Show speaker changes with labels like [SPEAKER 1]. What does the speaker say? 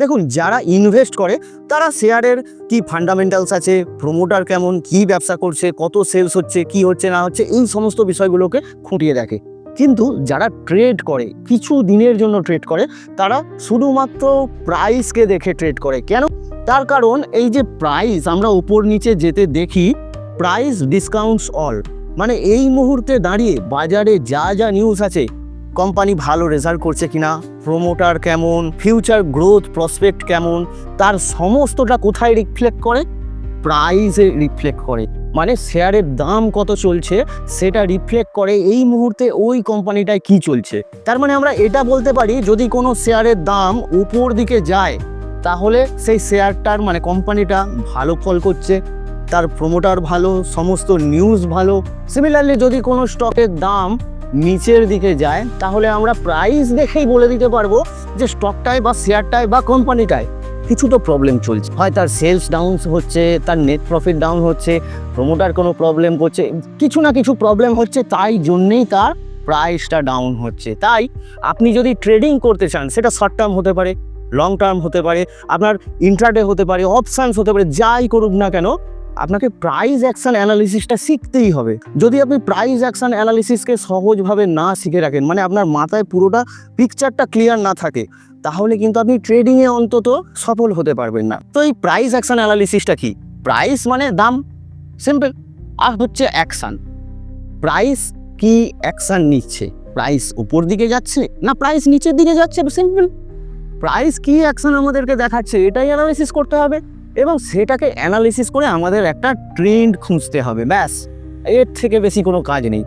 [SPEAKER 1] দেখুন, যারা ইনভেস্ট করে তারা শেয়ারের কি ফান্ডামেন্টালস আছে, প্রমোটার কেমন, কি ব্যবসা করছে, কত সেলস হচ্ছে, কি হচ্ছে না হচ্ছে, এই সমস্ত বিষয়গুলোকে খুঁটিয়ে দেখে। কিন্তু যারা ট্রেড করে, কিছু দিনের জন্য ট্রেড করে, তারা শুধুমাত্র প্রাইসকে দেখে ট্রেড করে। কেন? তার কারণ এই যে প্রাইস আমরা উপর নিচে যেতে দেখি, প্রাইস ডিসকাউন্টস অল, মানে এই মুহূর্তে দাঁড়িয়ে বাজারে যা যা নিউজ আছে, কোম্পানি ভালো রেজাল্ট করছে কিনা, প্রমোটার কেমন, ফিউচার গ্রোথ প্রসপেক্ট কেমন, তার সমস্তটা কোথায় রিফ্লেক্ট করে? প্রাইসে রিফ্লেক্ট করে। মানে শেয়ারের দাম কত চলছে সেটা রিফ্লেক্ট করে এই মুহূর্তে ওই কোম্পানিটায় কি চলছে। তার মানে আমরা এটা বলতে পারি, যদি কোনো শেয়ারের দাম উপর দিকে যায় তাহলে সেই শেয়ারটার মানে কোম্পানিটা ভালো ফল করছে, তার প্রমোটার ভালো, সমস্ত নিউজ ভালো। সিমিলারলি যদি কোনো স্টকের দাম নিচের দিকে যায় তাহলে আমরা প্রাইস দেখেই বলে দিতে পারবো যে স্টকটায় বা শেয়ারটায় বা কোম্পানিটায় কিছু তো প্রবলেম চলছে। হয় তার সেলস ডাউন হচ্ছে, তার নেট প্রফিট ডাউন হচ্ছে, প্রমোটার কোনো প্রবলেম করছে, কিছু না কিছু প্রবলেম হচ্ছে, তাই জন্যেই তার প্রাইসটা ডাউন হচ্ছে। তাই আপনি যদি ট্রেডিং করতে চান, সেটা শর্ট টার্ম হতে পারে, লং টার্ম হতে পারে, আপনার ইন্ট্রাডে হতে পারে, অপশানস হতে পারে, যাই করুক না কেন, আপনাকে প্রাইস অ্যাকশন অ্যানালিসিসটা শিখতেই হবে। যদি আপনি প্রাইস অ্যাকশন অ্যানালিসিসকে সহজভাবে না শিখে রাখেন, মানে আপনার মাথায় পুরোটা পিকচারটা ক্লিয়ার না থাকে, তাহলে কিন্তু আপনি ট্রেডিংয়ে অন্তত সফল হতে পারবেন না। তো এই প্রাইস অ্যাকশন অ্যানালিসিসটা কি? প্রাইস মানে দাম, সিম্পল, আর হচ্ছে অ্যাকশন। প্রাইস কি অ্যাকশন নিচ্ছে, প্রাইস উপর দিকে যাচ্ছে না প্রাইস নিচের দিকে যাচ্ছে, সিম্পল। প্রাইস কি অ্যাকশন আমাদেরকে দেখাচ্ছে এটাই অ্যানালিসিস করতে হবে, এবং সেটাকে অ্যানালিসিস করে আমাদের একটা ট্রেন্ড খুঁজতে হবে। ব্যাস, এর থেকে বেশি কোনো কাজ নেই।